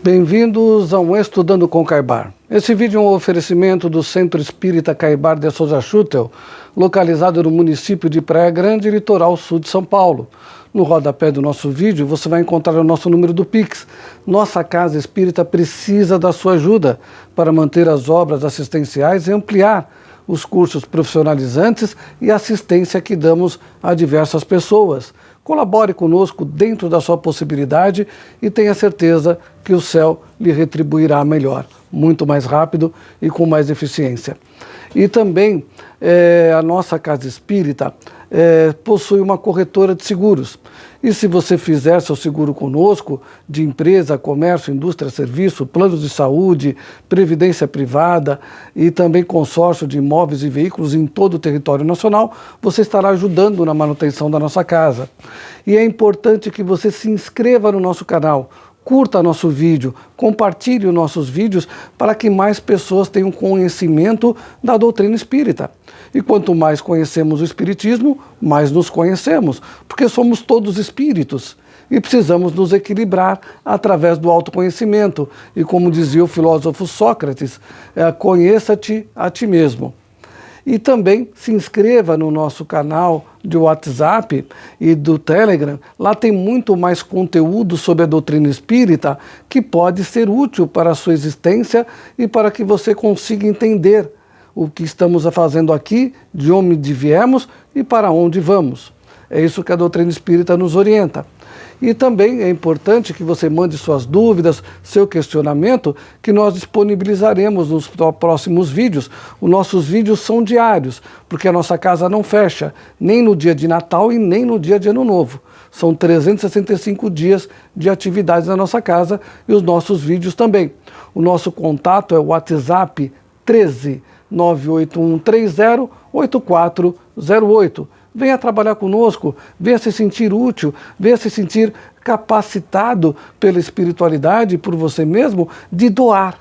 Bem-vindos ao Estudando com Caibar. Esse vídeo é um oferecimento do Centro Espírita Caibar de Souza Schutel, localizado no município de Praia Grande, litoral sul de São Paulo. No rodapé do nosso vídeo você vai encontrar o nosso número do Pix. Nossa Casa Espírita precisa da sua ajuda para manter as obras assistenciais e ampliar os cursos profissionalizantes e assistência que damos a diversas pessoas. Colabore conosco dentro da sua possibilidade e tenha certeza que o céu lhe retribuirá melhor, muito mais rápido e com mais eficiência. E também a nossa Casa Espírita possui uma corretora de seguros. E se você fizer seu seguro conosco, de empresa, comércio, indústria, serviço, planos de saúde, previdência privada e também consórcio de imóveis e veículos em todo o território nacional, você estará ajudando na manutenção da nossa casa. E é importante que você se inscreva no nosso canal, curta nosso vídeo, compartilhe os nossos vídeos para que mais pessoas tenham conhecimento da doutrina espírita. E quanto mais conhecemos o espiritismo, mais nos conhecemos, porque somos todos espíritos e precisamos nos equilibrar através do autoconhecimento. E como dizia o filósofo Sócrates, conheça-te a ti mesmo. E também se inscreva no nosso canal de WhatsApp e do Telegram. Lá tem muito mais conteúdo sobre a doutrina espírita que pode ser útil para a sua existência e para que você consiga entender o que estamos fazendo aqui, de onde viemos e para onde vamos. É isso que a doutrina espírita nos orienta. E também é importante que você mande suas dúvidas, seu questionamento, que nós disponibilizaremos nos próximos vídeos. Os nossos vídeos são diários, porque a nossa casa não fecha, nem no dia de Natal e nem no dia de Ano Novo. São 365 dias de atividades na nossa casa e os nossos vídeos também. O nosso contato é o WhatsApp 13 98130 8408. Venha trabalhar conosco, venha se sentir útil, venha se sentir capacitado pela espiritualidade e por você mesmo de doar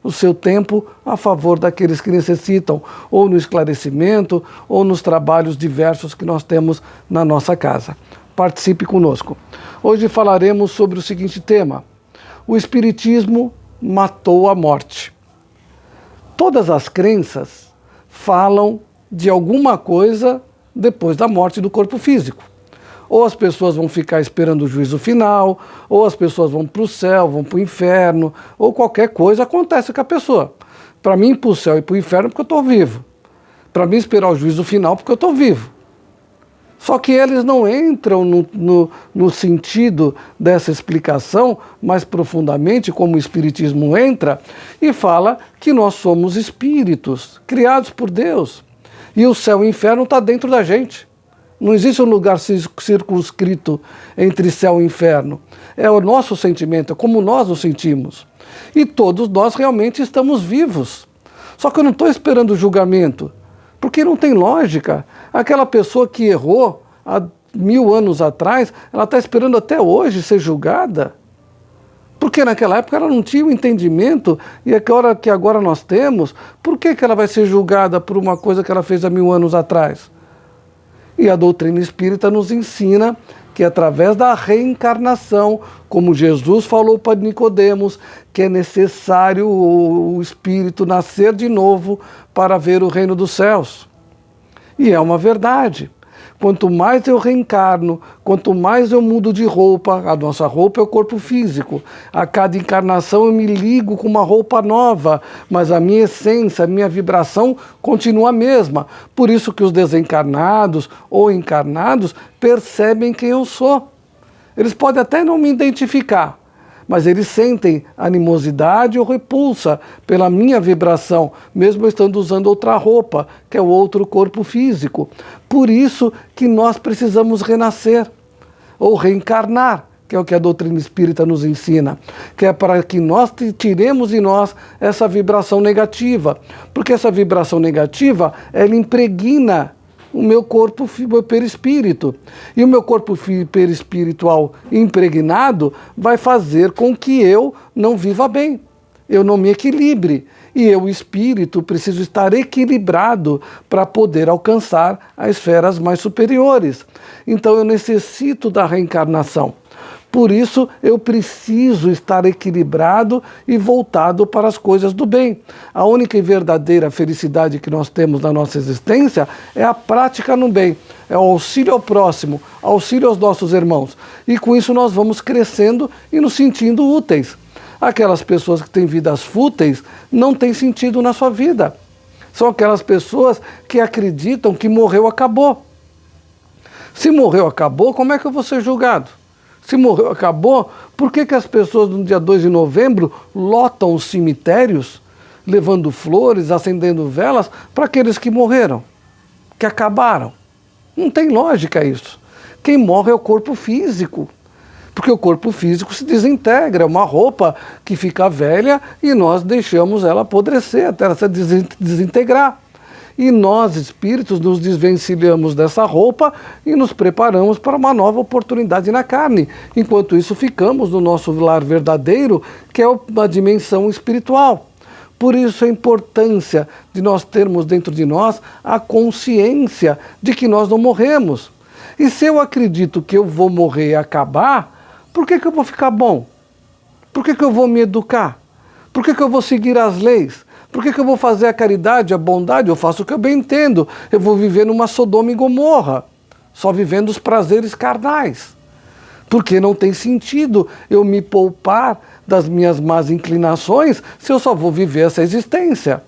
o seu tempo a favor daqueles que necessitam, ou no esclarecimento, ou nos trabalhos diversos que nós temos na nossa casa. Participe conosco. Hoje falaremos sobre o seguinte tema: o Espiritismo matou a morte. Todas as crenças falam de alguma coisa depois da morte do corpo físico. Ou as pessoas vão ficar esperando o juízo final, ou as pessoas vão para o céu, vão para o inferno, ou qualquer coisa acontece com a pessoa. Para mim, ir para o céu e para o inferno porque eu estou vivo. Para mim, esperar o juízo final porque eu estou vivo. Só que eles não entram no sentido dessa explicação mais profundamente, como o Espiritismo entra, e fala que nós somos espíritos, criados por Deus. E o céu e o inferno está dentro da gente. Não existe um lugar circunscrito entre céu e inferno. É o nosso sentimento, é como nós o sentimos. E todos nós realmente estamos vivos. Só que eu não estou esperando o julgamento, porque não tem lógica. Aquela pessoa que errou há 1000 anos atrás, ela está esperando até hoje ser julgada. Porque naquela época ela não tinha o entendimento, e que agora nós temos, por que ela vai ser julgada por uma coisa que ela fez há 1000 anos atrás? E a doutrina espírita nos ensina que através da reencarnação, como Jesus falou para Nicodemos, que é necessário o espírito nascer de novo para ver o reino dos céus. E é uma verdade. Quanto mais eu reencarno, quanto mais eu mudo de roupa, a nossa roupa é o corpo físico. A cada encarnação eu me ligo com uma roupa nova, mas a minha essência, a minha vibração continua a mesma. Por isso que os desencarnados ou encarnados percebem quem eu sou. Eles podem até não me identificar, mas eles sentem animosidade ou repulsa pela minha vibração, mesmo eu estando usando outra roupa, que é o outro corpo físico. Por isso que nós precisamos renascer, ou reencarnar, que é o que a doutrina espírita nos ensina, que é para que nós tiremos em nós essa vibração negativa, porque essa vibração negativa, ela impregna o meu corpo, o meu perispírito. E o meu corpo perispiritual impregnado vai fazer com que eu não viva bem, eu não me equilibre. E eu, espírito, preciso estar equilibrado para poder alcançar as esferas mais superiores. Então eu necessito da reencarnação. Por isso, eu preciso estar equilibrado e voltado para as coisas do bem. A única e verdadeira felicidade que nós temos na nossa existência é a prática no bem, é o auxílio ao próximo, auxílio aos nossos irmãos. E com isso nós vamos crescendo e nos sentindo úteis. Aquelas pessoas que têm vidas fúteis não têm sentido na sua vida. São aquelas pessoas que acreditam que morreu, acabou. Se morreu, acabou, como é que eu vou ser julgado? Se morreu, acabou, por que as pessoas no dia 2 de novembro lotam os cemitérios, levando flores, acendendo velas para aqueles que morreram, que acabaram? Não tem lógica isso. Quem morre é o corpo físico, porque o corpo físico se desintegra, é uma roupa que fica velha e nós deixamos ela apodrecer, até ela se desintegrar. E nós, espíritos, nos desvencilhamos dessa roupa e nos preparamos para uma nova oportunidade na carne. Enquanto isso, ficamos no nosso lar verdadeiro, que é uma dimensão espiritual. Por isso a importância de nós termos dentro de nós a consciência de que nós não morremos. E se eu acredito que eu vou morrer e acabar, por que eu vou ficar bom? Por que eu vou me educar? Por que eu vou seguir as leis? Por que eu vou fazer a caridade, a bondade? Eu faço o que eu bem entendo. Eu vou viver numa Sodoma e Gomorra, só vivendo os prazeres carnais. Porque não tem sentido eu me poupar das minhas más inclinações se eu só vou viver essa existência.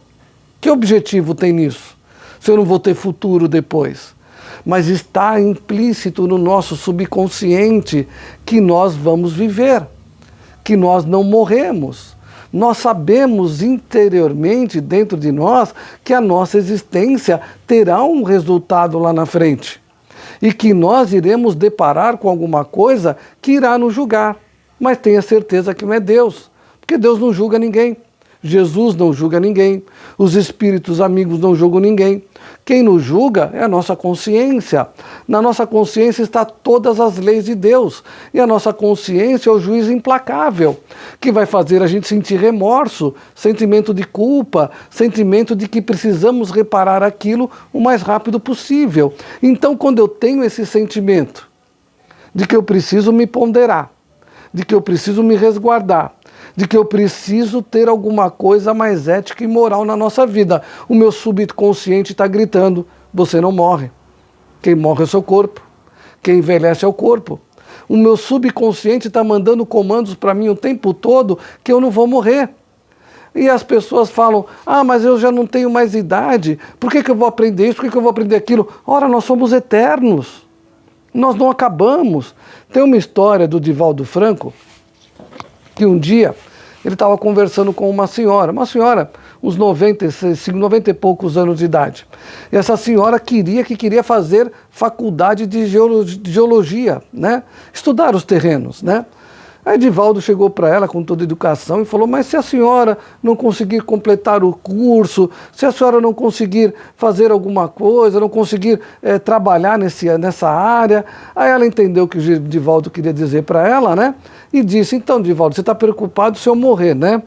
Que objetivo tem nisso? Se eu não vou ter futuro depois? Mas está implícito no nosso subconsciente que nós vamos viver, que nós não morremos. Nós sabemos interiormente, dentro de nós, que a nossa existência terá um resultado lá na frente. E que nós iremos deparar com alguma coisa que irá nos julgar. Mas tenha certeza que não é Deus, porque Deus não julga ninguém. Jesus não julga ninguém. Os espíritos amigos não julgam ninguém. Quem nos julga é a nossa consciência. Na nossa consciência está todas as leis de Deus. E a nossa consciência é o juiz implacável, que vai fazer a gente sentir remorso, sentimento de culpa, sentimento de que precisamos reparar aquilo o mais rápido possível. Então, quando eu tenho esse sentimento de que eu preciso me ponderar, de que eu preciso me resguardar, de que eu preciso ter alguma coisa mais ética e moral na nossa vida, o meu subconsciente está gritando: você não morre. Quem morre é o seu corpo. Quem envelhece é o corpo. O meu subconsciente está mandando comandos para mim o tempo todo que eu não vou morrer. E as pessoas falam: ah, mas eu já não tenho mais idade, por que eu vou aprender isso, por que eu vou aprender aquilo? Ora, nós somos eternos, nós não acabamos. Tem uma história do Divaldo Franco, que um dia ele estava conversando com uma senhora, uns 90 e poucos anos de idade. E essa senhora queria fazer faculdade de geologia, né? Estudar os terrenos, né? Aí Divaldo chegou para ela com toda a educação e falou: mas se a senhora não conseguir completar o curso, se a senhora não conseguir fazer alguma coisa, não conseguir trabalhar nessa área. Aí ela entendeu o que o Divaldo queria dizer para ela, né? E disse: então, Divaldo, você está preocupado se eu morrer, né?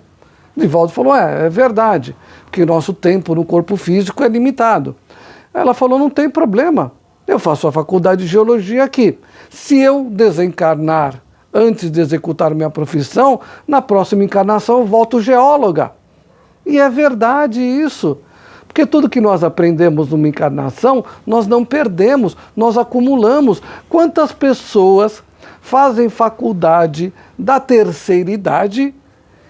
Divaldo falou: é verdade, porque o nosso tempo no corpo físico é limitado. Ela falou: não tem problema, eu faço a faculdade de geologia aqui. Se eu desencarnar antes de executar minha profissão, na próxima encarnação eu volto geóloga. E é verdade isso. Porque tudo que nós aprendemos numa encarnação, nós não perdemos, nós acumulamos. Quantas pessoas fazem faculdade da terceira idade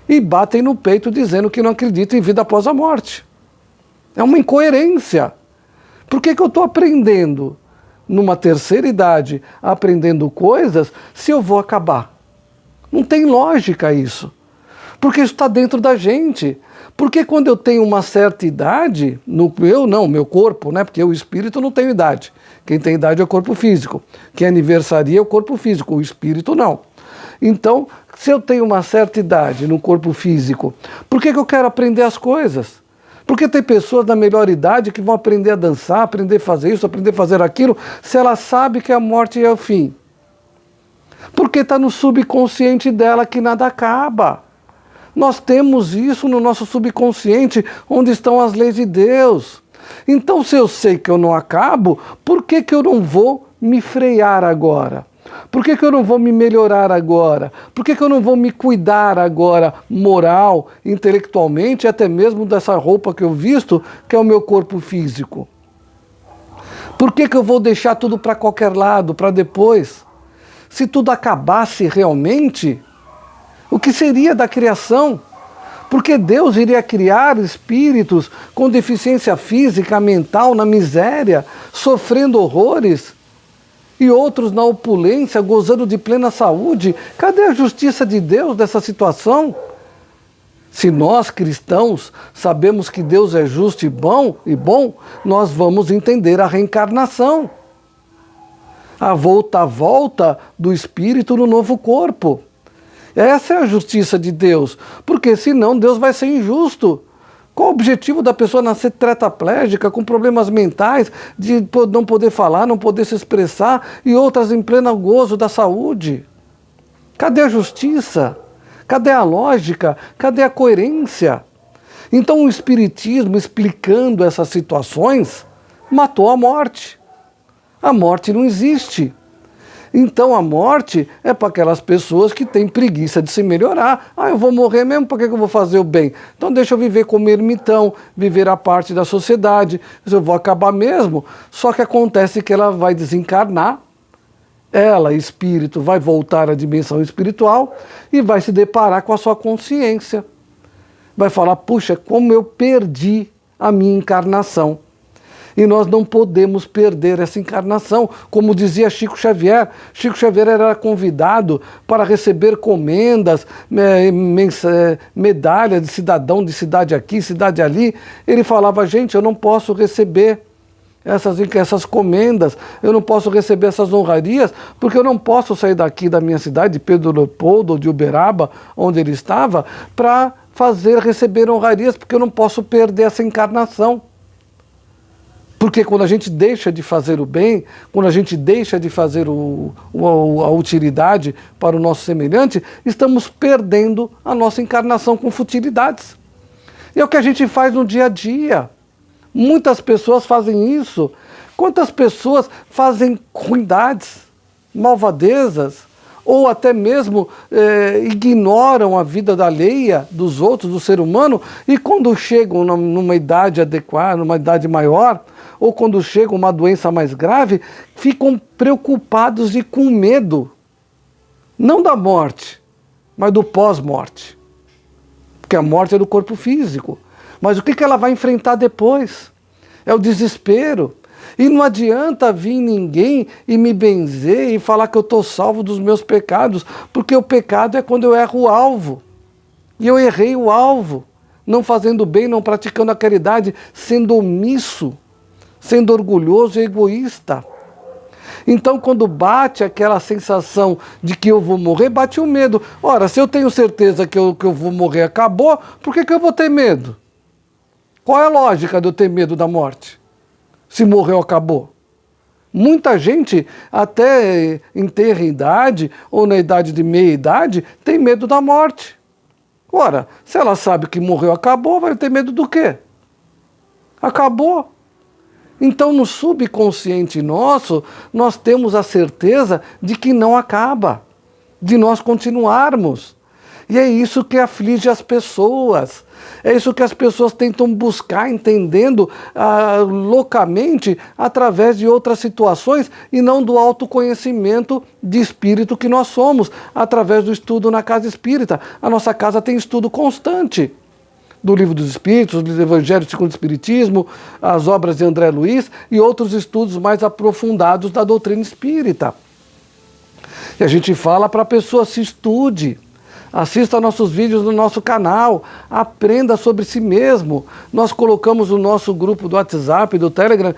e batem no peito dizendo que não acreditam em vida após a morte? É uma incoerência. Por que eu estou aprendendo numa terceira idade, aprendendo coisas, se eu vou acabar? Não tem lógica isso. Porque isso está dentro da gente. Porque quando eu tenho uma certa idade, meu corpo, né? Porque o espírito não tem idade. Quem tem idade é o corpo físico. Quem aniversaria é o corpo físico, o espírito não. Então, se eu tenho uma certa idade no corpo físico, por que eu quero aprender as coisas? Porque tem pessoas da melhor idade que vão aprender a dançar, aprender a fazer isso, aprender a fazer aquilo, se ela sabe que a morte é o fim. Porque está no subconsciente dela que nada acaba. Nós temos isso no nosso subconsciente, onde estão as leis de Deus. Então, se eu sei que eu não acabo, por que eu não vou me frear agora? Por que eu não vou me melhorar agora? Por que eu não vou me cuidar agora, moral, intelectualmente, e até mesmo dessa roupa que eu visto, que é o meu corpo físico? Por que eu vou deixar tudo para qualquer lado, para depois? Se tudo acabasse realmente, o que seria da criação? Porque Deus iria criar espíritos com deficiência física, mental, na miséria, sofrendo horrores, e outros na opulência, gozando de plena saúde. Cadê a justiça de Deus dessa situação? Se nós, cristãos, sabemos que Deus é justo e bom, nós vamos entender a reencarnação. A volta do espírito no novo corpo. Essa é a justiça de Deus, porque senão Deus vai ser injusto. Qual o objetivo da pessoa nascer tetraplégica, com problemas mentais, de não poder falar, não poder se expressar, e outras em pleno gozo da saúde? Cadê a justiça? Cadê a lógica? Cadê a coerência? Então o Espiritismo, explicando essas situações, matou a morte. A morte não existe. Então a morte é para aquelas pessoas que têm preguiça de se melhorar. Eu vou morrer mesmo, por que eu vou fazer o bem? Então deixa eu viver como ermitão, viver a parte da sociedade, eu vou acabar mesmo. Só que acontece que ela vai desencarnar, ela, espírito, vai voltar à dimensão espiritual e vai se deparar com a sua consciência. Vai falar, puxa, como eu perdi a minha encarnação. E nós não podemos perder essa encarnação. Como dizia Chico Xavier, Chico Xavier era convidado para receber comendas, medalha de cidadão de cidade aqui, cidade ali. Ele falava, gente, eu não posso receber essas comendas, eu não posso receber essas honrarias, porque eu não posso sair daqui da minha cidade, de Pedro Leopoldo ou de Uberaba, onde ele estava, para receber honrarias, porque eu não posso perder essa encarnação. Porque quando a gente deixa de fazer o bem, quando a gente deixa de fazer a utilidade para o nosso semelhante, estamos perdendo a nossa encarnação com futilidades. E é o que a gente faz no dia a dia. Muitas pessoas fazem isso. Quantas pessoas fazem ruindades, malvadezas, ou até mesmo ignoram a vida alheia dos outros, do ser humano, e quando chegam numa idade adequada, numa idade maior, ou quando chega uma doença mais grave, ficam preocupados e com medo, não da morte, mas do pós-morte. Porque a morte é do corpo físico. Mas o que ela vai enfrentar depois? É o desespero. E não adianta vir ninguém e me benzer e falar que eu estou salvo dos meus pecados, porque o pecado é quando eu erro o alvo. E eu errei o alvo, não fazendo bem, não praticando a caridade, sendo omisso, sendo orgulhoso e egoísta. Então, quando bate aquela sensação de que eu vou morrer, bate o medo. Ora, se eu tenho certeza que eu vou morrer, acabou, por que eu vou ter medo? Qual é a lógica de eu ter medo da morte? Se morreu, acabou. Muita gente, até em tenra idade, ou na idade de meia idade, tem medo da morte. Ora, se ela sabe que morreu, acabou, vai ter medo do quê? Acabou. Então, no subconsciente nosso, nós temos a certeza de que não acaba, de nós continuarmos. E é isso que aflige as pessoas. É isso que as pessoas tentam buscar, entendendo loucamente, através de outras situações, e não do autoconhecimento de espírito que nós somos, através do estudo na casa espírita. A nossa casa tem estudo constante do Livro dos Espíritos, do Evangelho segundo o Espiritismo, as obras de André Luiz e outros estudos mais aprofundados da doutrina espírita. E a gente fala para a pessoa: se estude, assista nossos vídeos no nosso canal, aprenda sobre si mesmo. Nós colocamos no nosso grupo do WhatsApp, do Telegram,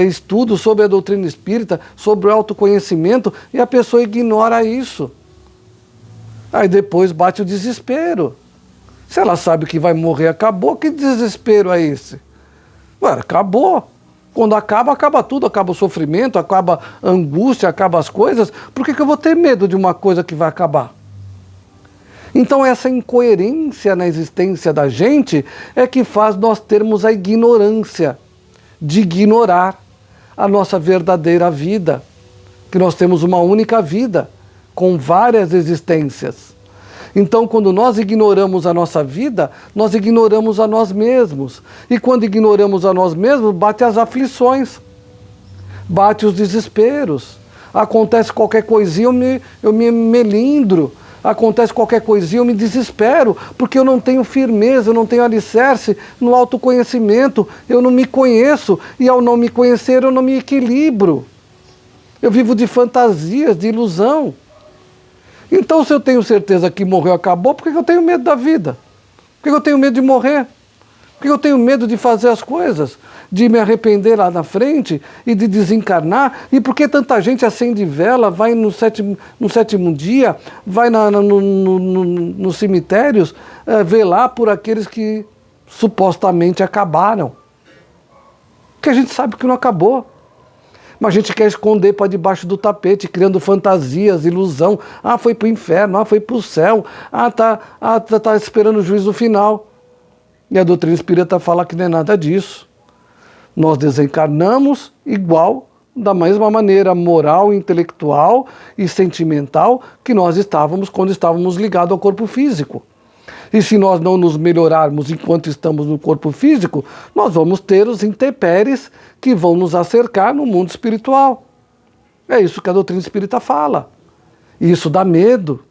estudos sobre a doutrina espírita, sobre o autoconhecimento, e a pessoa ignora isso. Aí depois bate o desespero. Se ela sabe que vai morrer, acabou, que desespero é esse? Ué, acabou. Quando acaba, acaba tudo, acaba o sofrimento, acaba a angústia, acaba as coisas. Por que eu vou ter medo de uma coisa que vai acabar? Então essa incoerência na existência da gente é que faz nós termos a ignorância de ignorar a nossa verdadeira vida, que nós temos uma única vida, com várias existências. Então, quando nós ignoramos a nossa vida, nós ignoramos a nós mesmos. E quando ignoramos a nós mesmos, bate as aflições, bate os desesperos. Acontece qualquer coisinha, eu me melindro. Acontece qualquer coisinha, eu me desespero, porque eu não tenho firmeza, eu não tenho alicerce no autoconhecimento, eu não me conheço, e ao não me conhecer, eu não me equilibro. Eu vivo de fantasias, de ilusão. Então, se eu tenho certeza que morreu, acabou, por que eu tenho medo da vida? Por que eu tenho medo de morrer? Por que eu tenho medo de fazer as coisas? De me arrepender lá na frente e de desencarnar? E por que tanta gente acende vela, vai no sétimo dia, vai nos cemitérios, velar por aqueles que supostamente acabaram? Porque a gente sabe que não acabou. Mas a gente quer esconder para debaixo do tapete, criando fantasias, ilusão. Ah, foi para o inferno, ah, foi para o céu, tá esperando o juízo final. E a doutrina espírita fala que não é nada disso. Nós desencarnamos igual, da mesma maneira moral, intelectual e sentimental que nós estávamos quando estávamos ligados ao corpo físico. E se nós não nos melhorarmos enquanto estamos no corpo físico, nós vamos ter os intempéries que vão nos acercar no mundo espiritual. É isso que a doutrina espírita fala. E isso dá medo,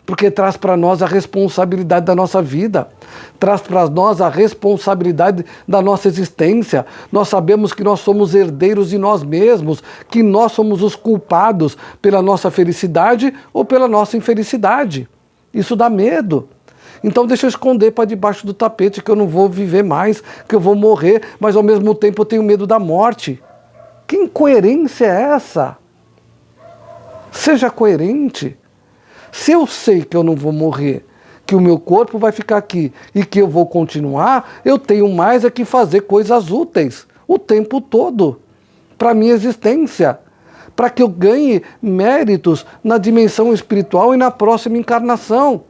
porque traz para nós a responsabilidade da nossa vida, traz para nós a responsabilidade da nossa existência. Nós sabemos que nós somos herdeiros de nós mesmos, que nós somos os culpados pela nossa felicidade ou pela nossa infelicidade. Isso dá medo. Então deixa eu esconder para debaixo do tapete que eu não vou viver mais, que eu vou morrer, mas ao mesmo tempo eu tenho medo da morte. Que incoerência é essa? Seja coerente. Se eu sei que eu não vou morrer, que o meu corpo vai ficar aqui e que eu vou continuar, eu tenho mais é que fazer coisas úteis o tempo todo para a minha existência, para que eu ganhe méritos na dimensão espiritual e na próxima encarnação.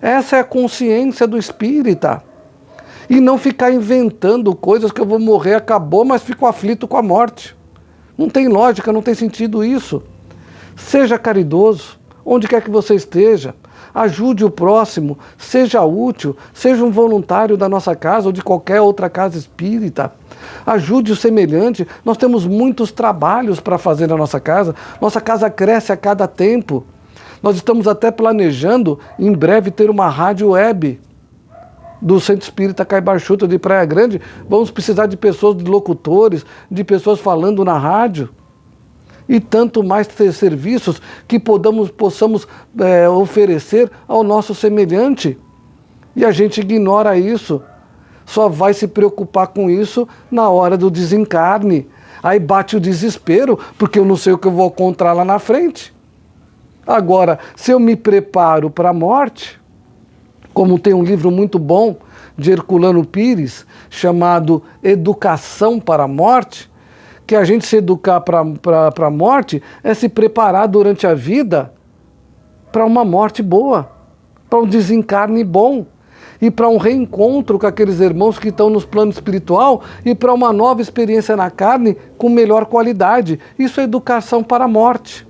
Essa é a consciência do espírita. E não ficar inventando coisas que eu vou morrer, acabou, mas fico aflito com a morte. Não tem lógica, não tem sentido isso. Seja caridoso, onde quer que você esteja. Ajude o próximo, seja útil, seja um voluntário da nossa casa ou de qualquer outra casa espírita. Ajude o semelhante. Nós temos muitos trabalhos para fazer na nossa casa. Nossa casa cresce a cada tempo. Nós estamos até planejando, em breve, ter uma rádio web do Centro Espírita Caibar Schutel de Praia Grande. Vamos precisar de pessoas, de locutores, de pessoas falando na rádio. E tanto mais ter serviços que possamos oferecer ao nosso semelhante. E a gente ignora isso. Só vai se preocupar com isso na hora do desencarne. Aí bate o desespero, porque eu não sei o que eu vou encontrar lá na frente. Agora, se eu me preparo para a morte, como tem um livro muito bom de Herculano Pires, chamado Educação para a Morte, que a gente se educar para a morte é se preparar durante a vida para uma morte boa, para um desencarne bom, e para um reencontro com aqueles irmãos que estão nos planos espiritual e para uma nova experiência na carne com melhor qualidade. Isso é educação para a morte.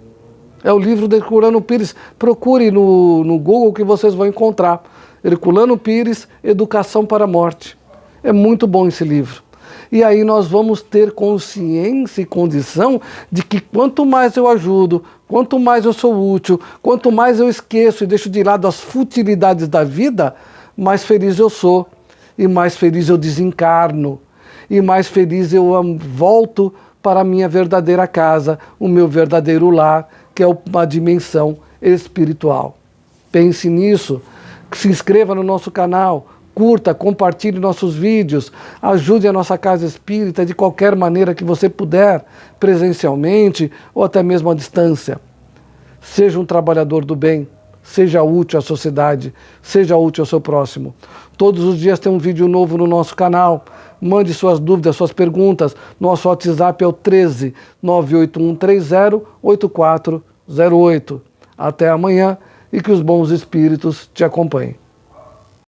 É o livro de Herculano Pires. Procure no Google que vocês vão encontrar. Herculano Pires, Educação para a Morte. É muito bom esse livro. E aí nós vamos ter consciência e condição de que quanto mais eu ajudo, quanto mais eu sou útil, quanto mais eu esqueço e deixo de lado as futilidades da vida, mais feliz eu sou, e mais feliz eu desencarno, e mais feliz eu volto para a minha verdadeira casa, o meu verdadeiro lar, que é uma dimensão espiritual. Pense nisso, se inscreva no nosso canal, curta, compartilhe nossos vídeos, ajude a nossa casa espírita de qualquer maneira que você puder, presencialmente ou até mesmo à distância. Seja um trabalhador do bem, seja útil à sociedade, seja útil ao seu próximo. Todos os dias tem um vídeo novo no nosso canal. Mande suas dúvidas, suas perguntas. Nosso WhatsApp é o 13 98130 8408. Até amanhã e que os bons espíritos te acompanhem.